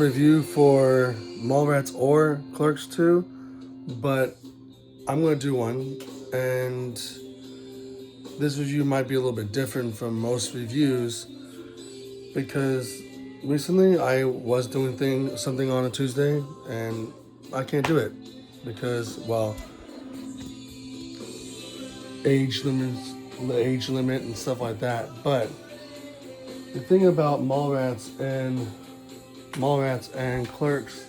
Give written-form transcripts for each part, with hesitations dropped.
review for MallRats or Clerks 2, but I'm going to do one. And this review might be a little bit different from most reviews because recently I was doing something on a Tuesday and I can't do it because, well, age limits, age limit and stuff like that. But the thing about Mallrats and Clerks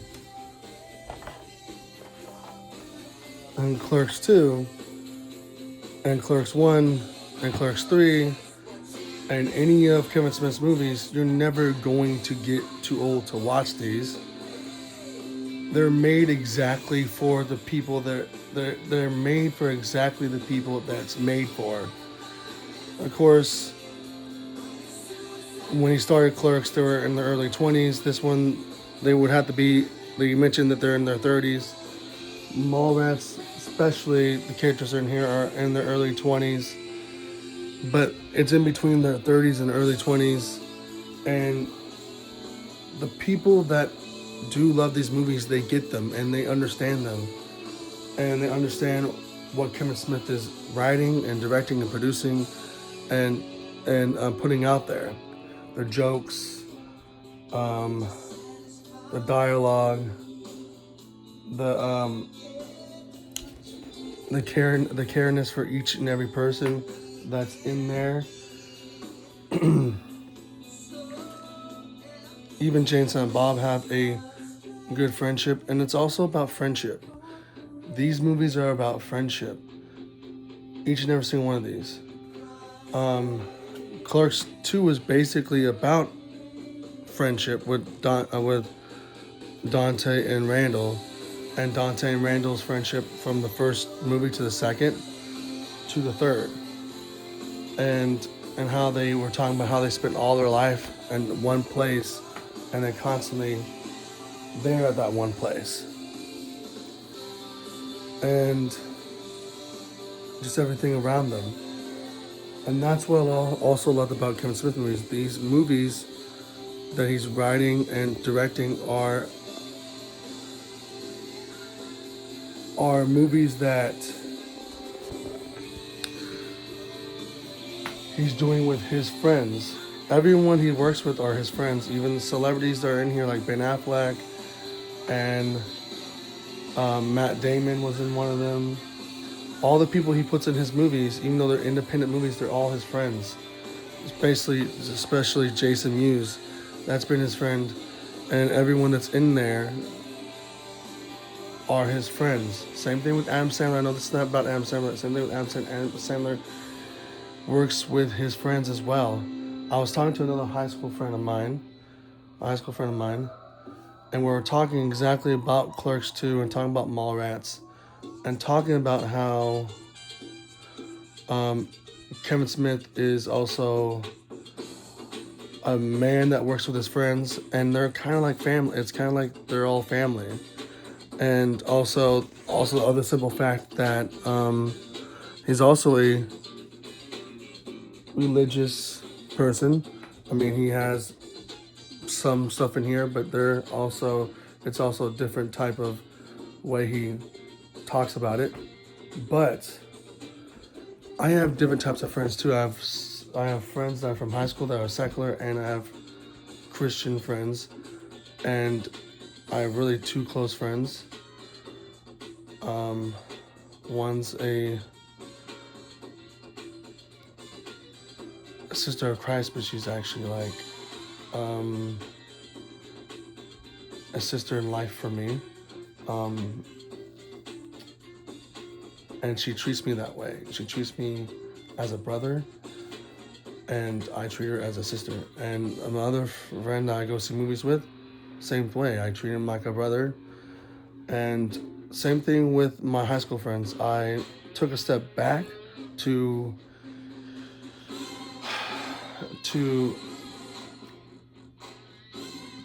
2 and Clerks 1 and Clerks 3 and any of Kevin Smith's movies, you're never going to get too old to watch these. They're made exactly for the people that they're made for exactly the people that's made for. Of course, when he started Clerks, they were in their early 20s. This one, they would have to be. They mentioned that they're in their 30s. Mallrats, especially the characters in here, are in their early 20s, but it's in between their 30s and early 20s. And the people that do love these movies, they get them and they understand them, and they understand what Kevin Smith is writing and directing and producing, and putting out there. The jokes, the dialogue, the the careness for each and every person that's in there. Even James and Bob have a good friendship, and it's also about friendship. These movies are about friendship. Each and every single one of these. Clerks 2 is basically about friendship with Dante and Randall, and Dante and Randall's friendship from the first movie to the second to the third, and how they were talking about how they spent all their life in one place, and they're constantly there at that one place, and just everything around them. And that's what I also loved about Kevin Smith movies. These movies that he's writing and directing are movies that he's doing with his friends. Everyone he works with are his friends. Even the celebrities that are in here, like Ben Affleck and Matt Damon was in one of them. All the people he puts in his movies, even though they're independent movies, they're all his friends. Especially Jason Mewes, that's been his friend, and everyone that's in there are his friends. Same thing with Adam Sandler. I know this is not about Adam Sandler. Same thing with Adam Sandler. Adam Sandler works with his friends as well. I was talking to another high school friend of mine, and we were talking exactly about Clerks 2 and talking about Mallrats, and talking about how Kevin Smith is also a man that works with his friends, and they're kind of like family. It's kind of like they're all family. And also the other simple fact that he's also a religious person. I mean, he has some stuff in here, but it's also a different type of way he talks about it. But I have different types of friends too. I have friends that are from high school that are secular, and I have Christian friends, and I have really two close friends. One's a sister of Christ, but she's actually like a sister in life for me. And she treats me that way. She treats me as a brother, and I treat her as a sister. And another friend I go see movies with, same way. I treat him like a brother. And same thing with my high school friends. I took a step back to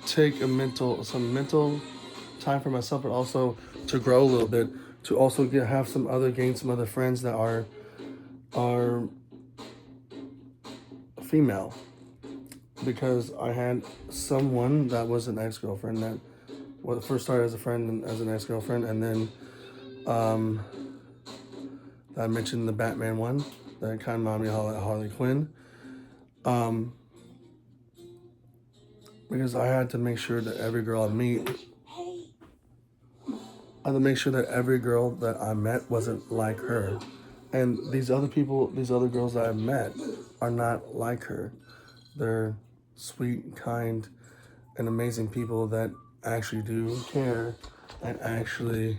take some mental time for myself, but also to grow a little bit, to also gain some other friends that are female. because I had someone that was an ex-girlfriend that first started as a friend and as an ex-girlfriend, and then um, I mentioned the Batman one that kind of reminded me of Harley Quinn. Um, because I had to make sure that every girl I meet, I had to make sure that every girl that I met wasn't like her. And these other people, these other girls that I've met are not like her. They're sweet, kind, and amazing people that actually do care and actually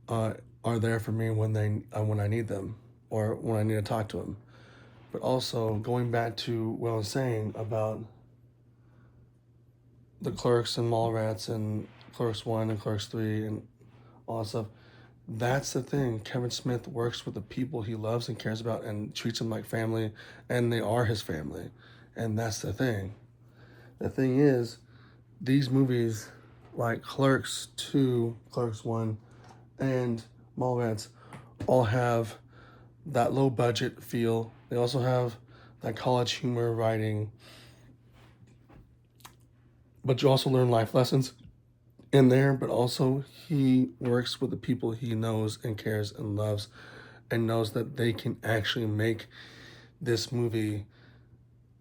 uh, are there for me when I need them or when I need to talk to them. But also going back to what I was saying about the Clerks and MallRats and Clerks 1 and Clerks 3 and all that stuff. That's the thing. Kevin Smith works with the people he loves and cares about and treats them like family, and they are his family. And that's the thing. The thing is, these movies like Clerks 2, Clerks 1, and Mallrats all have that low budget feel. They also have that college humor writing, but you also learn life lessons in there. But also, he works with the people he knows and cares and loves and knows that they can actually make this movie.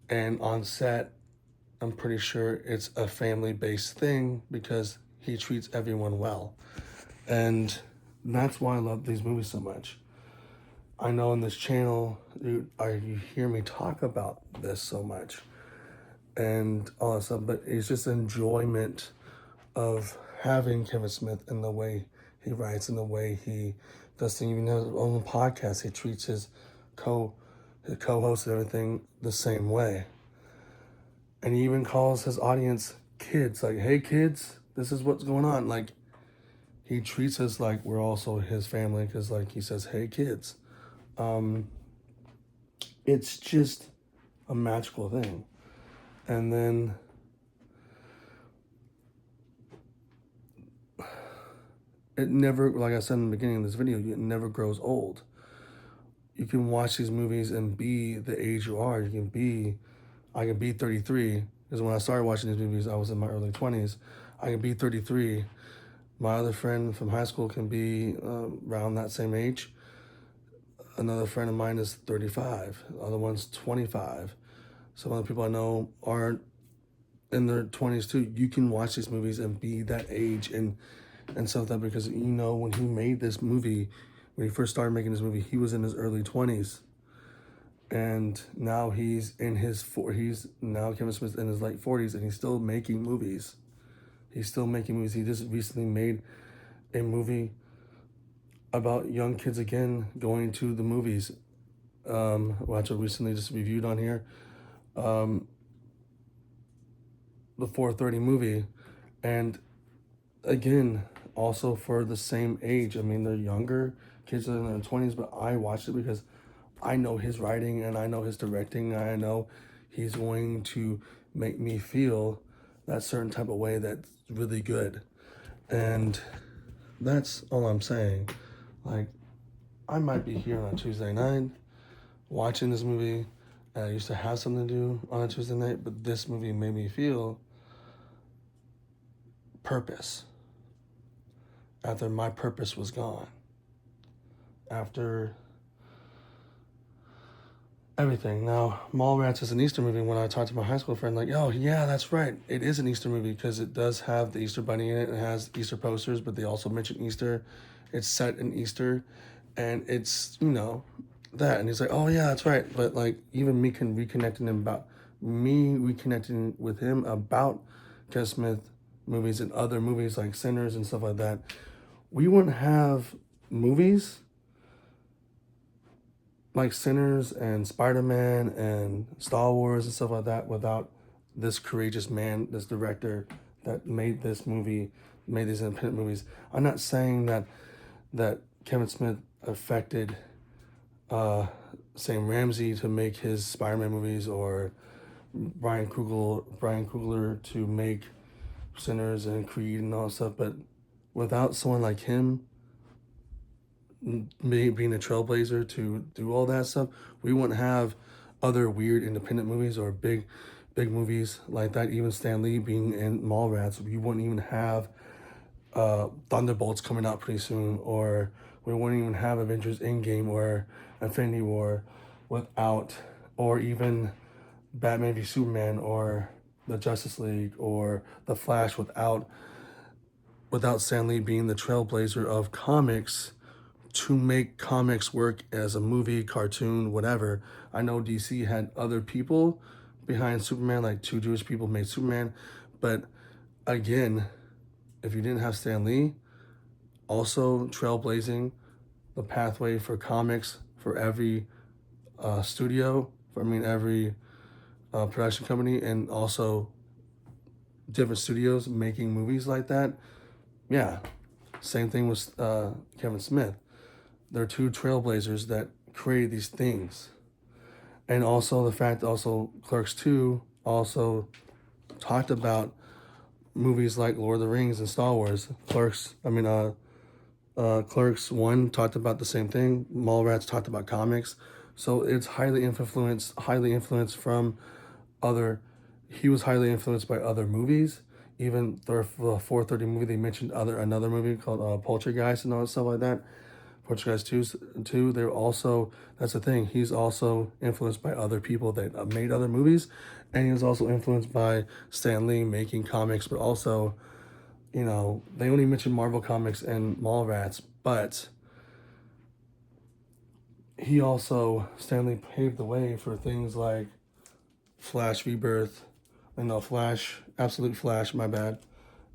And on set, I'm pretty sure it's a family based thing because he treats everyone well. And that's why I love these movies so much. I know in this channel, you hear me talk about this so much and all that stuff, but it's just enjoyment of having Kevin Smith and the way he writes and the way he does things. Even his own podcast, he treats his co-host and everything the same way. And he even calls his audience kids, like, "Hey kids, this is what's going on." Like, he treats us like we're also his family because, like, he says, "Hey kids." Um, it's just a magical thing. And then it never, like I said in the beginning of this video, it never grows old. You can watch these movies and be the age you are. I can be 33, because when I started watching these movies, I was in my early 20s. I can be 33. My other friend from high school can be around that same age. Another friend of mine is 35. The other one's 25. Some other people I know are in their 20s too. You can watch these movies and be that age and stuff like that, because when he made this movie, when he first started making this movie, he was in his early 20s. And now he's in his now Kevin Smith's in his late 40s, and he's still making movies. He just recently made a movie about young kids again going to the movies, which I recently just reviewed on here. The 4:30 movie, and again, also for the same age. I mean, they're younger kids are in their 20s, but I watched it because I know his writing and I know his directing. And I know he's going to make me feel that certain type of way that's really good. And that's all I'm saying. Like, I might be here on a Tuesday night watching this movie, and I used to have something to do on a Tuesday night, but this movie made me feel purpose after my purpose was gone. After everything. Now, Mallrats is an Easter movie. When I talked to my high school friend, like, "Oh, yeah, that's right. It is an Easter movie because it does have the Easter Bunny in it. It has Easter posters, but they also mention Easter. It's set in Easter, and it's, that." And he's like, "Oh, yeah, that's right." But, like, even me reconnecting with him about Kevin Smith movies and other movies like Sinners and stuff like that, we wouldn't have movies like Sinners and Spider-Man and Star Wars and stuff like that without this courageous man, this director that made this movie, made these independent movies. I'm not saying that Kevin Smith affected Sam Ramsey to make his Spider-Man movies, or Brian Coogler to make Sinners and Creed and all that stuff, but without someone like him me being a trailblazer to do all that stuff, we wouldn't have other weird independent movies or big big movies like that. Even Stan Lee being in Mallrats, you wouldn't even have Thunderbolts coming out pretty soon, or we wouldn't even have Avengers Endgame or Infinity War without, or even Batman v Superman or the Justice League or the Flash without Stan Lee being the trailblazer of comics to make comics work as a movie, cartoon, whatever. I know DC had other people behind Superman, like two Jewish people made Superman, but again, if you didn't have Stan Lee, also trailblazing the pathway for comics for every studio, every production company, and also different studios making movies like that. Yeah, same thing with Kevin Smith. They're two trailblazers that created these things. And also the fact also Clerks 2 also talked about movies like Lord of the Rings and Star Wars. Clerks 1 talked about the same thing. Mallrats talked about comics. So it's highly influenced from other, he was highly influenced by other movies. Even the 4:30 movie, they mentioned another movie called Poltergeist and all that stuff like that. Poltergeist 2, they're also, that's the thing, he's also influenced by other people that made other movies, and he was also influenced by Stan Lee making comics, but also, they only mentioned Marvel Comics and Mallrats, but Stan Lee paved the way for things like Flash Rebirth, Absolute Flash, my bad,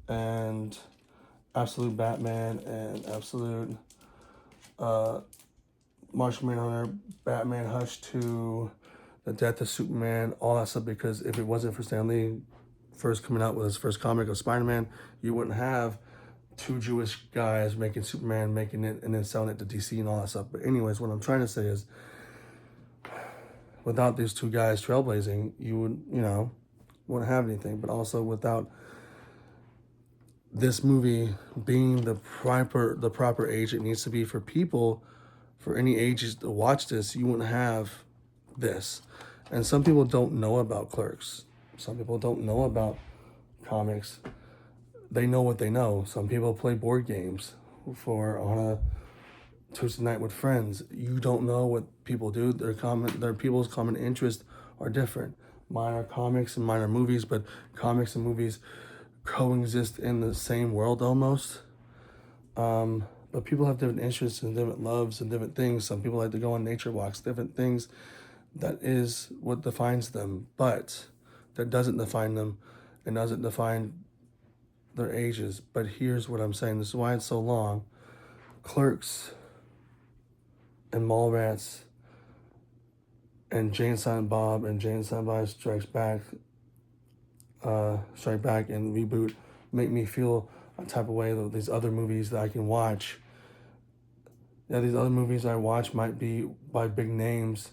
and Absolute Batman, and Absolute Martian Manhunter, Batman Hush 2, The Death of Superman, all that stuff, because if it wasn't for Stan Lee first coming out with his first comic of Spider-Man, you wouldn't have two Jewish guys making Superman, making it, and then selling it to DC and all that stuff. But anyways, what I'm trying to say is, without these two guys trailblazing, you wouldn't have anything. But also without this movie being the proper age it needs to be for people, for any ages to watch this, you wouldn't have this. And some people don't know about Clerks. Some people don't know about comics. They know what they know. Some people play board games on a Tuesday night with friends. You don't know what people do. Their people's common interests are different. Mine are comics and mine are movies, but comics and movies coexist in the same world almost. But people have different interests and different loves and different things. Some people like to go on nature walks, different things. That is what defines them. But that doesn't define them and doesn't define their ages. But here's what I'm saying. This is why it's so long. Clerks and Mallrats and Jay and Silent Bob and Jay and Silent Bob Strike Back and Reboot make me feel a type of way that these other movies that I can watch. Yeah, these other movies I watch might be by big names,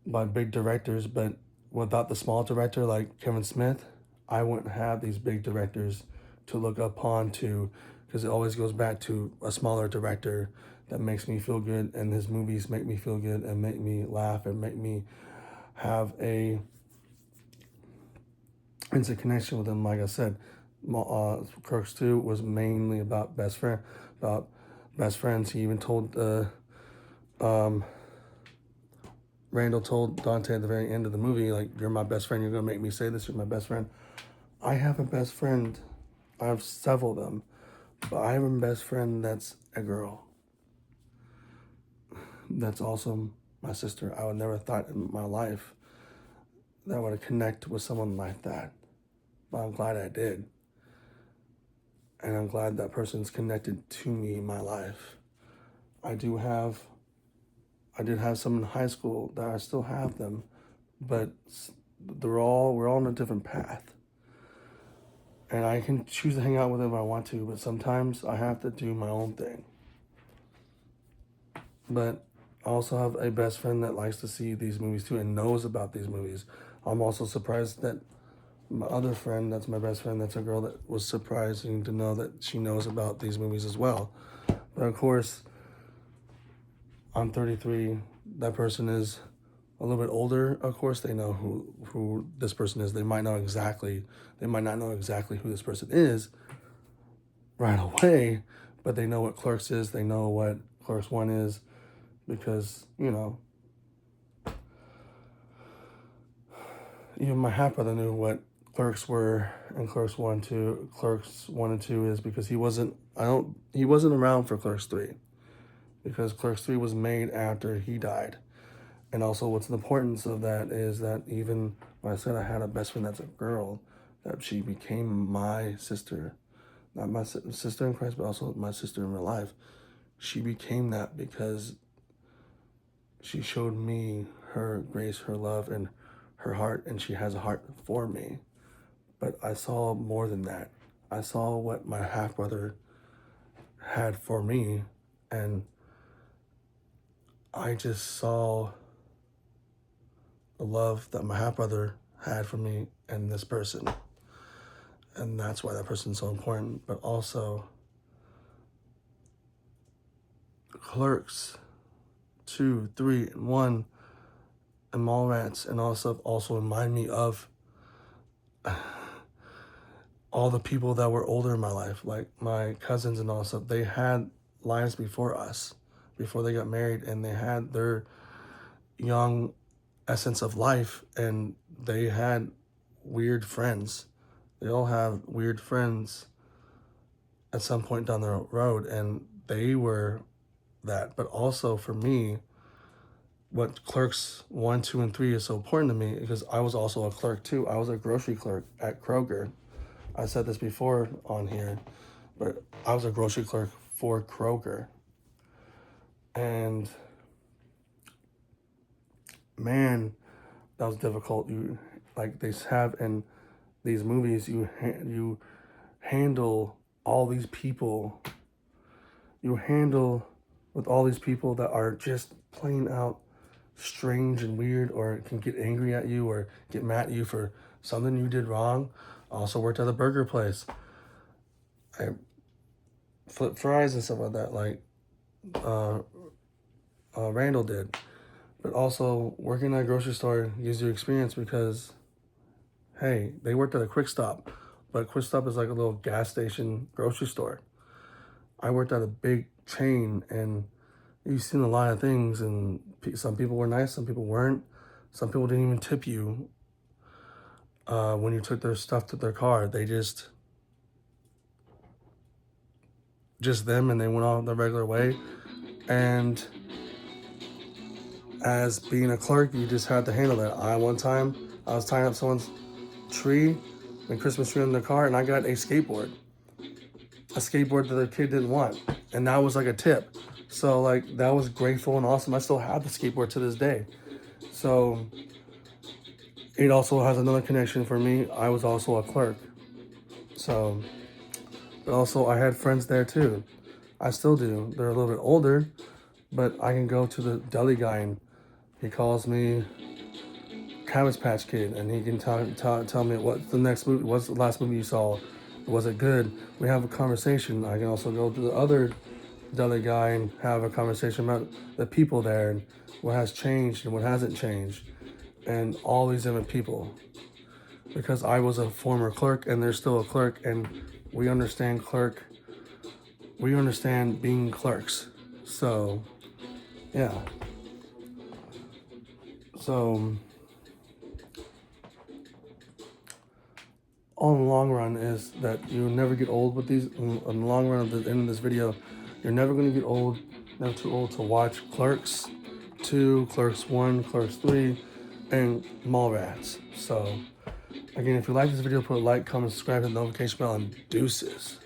by big directors, but without the small director like Kevin Smith, I wouldn't have these big directors to look upon to, because it always goes back to a smaller director that makes me feel good, and his movies make me feel good and make me laugh and make me have a instant connection with him. Like I said, Clerks 2 was mainly about best friends. He even told Randall told Dante at the very end of the movie, like, you're my best friend, you're gonna make me say this, you're my best friend. I have a best friend. I have several of them, but I have a best friend that's a girl. That's also my sister. I would never thought in my life that I would connect with someone like that, but I'm glad I did. And I'm glad that person's connected to me in my life. I did have some in high school that I still have them, but we're all on a different path. And I can choose to hang out with them if I want to, but sometimes I have to do my own thing. But I also have a best friend that likes to see these movies too and knows about these movies. I'm also surprised that my other friend, that's my best friend, that's a girl, that was surprising to know that she knows about these movies as well. But of course, I'm 33. That person is a little bit older, of course, they know who this person is. They might not know exactly who this person is right away, but they know what Clerks is. They know what Clerks 1 is because, even my half brother knew what Clerks were and Clerks 1 and 2 is because he wasn't around for Clerks 3 because Clerks 3 was made after he died. And also what's the importance of that is that even when I said I had a best friend that's a girl, that she became my sister, not my sister in Christ, but also my sister in real life. She became that because she showed me her grace, her love, and her heart, and she has a heart for me. But I saw more than that. I saw what my half-brother had for me, and I just saw the love that my half-brother had for me and this person. And that's why that person's so important. But also, Clerks 2, 3, and 1, and MallRats and all stuff also remind me of all the people that were older in my life, like my cousins and all stuff. They had lives before us, before they got married, and they had their young essence of life, and they had weird friends. They all have weird friends at some point down the road, and they were that. But also for me, what Clerks 1, 2, and 3 is so important to me because I was also a clerk too. I was a grocery clerk at Kroger. I said this before on here, but I was a grocery clerk for Kroger. And man, that was difficult. You like they have in these movies, you handle all these people. You handle with all these people that are just plain out strange and weird, or can get angry at you or get mad at you for something you did wrong. I also worked at a burger place. I flipped fries and stuff like that, like Randall did. But also working at a grocery store gives you experience because, hey, they worked at a Quick Stop, but Quick Stop is like a little gas station grocery store. I worked at a big chain, and you've seen a lot of things, and some people were nice, some people weren't. Some people didn't even tip you when you took their stuff to their car. They just them, and they went on their regular way. And as being a clerk, you just had to handle that. One time, I was tying up someone's tree, a Christmas tree in their car, and I got a skateboard that the kid didn't want, and that was like a tip. So like that was grateful and awesome. I still have the skateboard to this day. So it also has another connection for me. I was also a clerk. So, but also I had friends there too. I still do. They're a little bit older, but I can go to the deli guy and he calls me Cabbage Patch Kid, and he can tell me what's the next movie, what's the last movie you saw, was it good? We have a conversation. I can also go to the other deli guy and have a conversation about the people there and what has changed and what hasn't changed, and all these different people. Because I was a former clerk and there's still a clerk, and we understand being clerks. So, yeah. So, all in the long run is that you never get old with these. In the long run of the end of this video, you're never going to get old, never too old to watch Clerks 2, Clerks 1, Clerks 3, and MallRats. So, again, if you like this video, put a like, comment, subscribe, hit the notification bell, and deuces.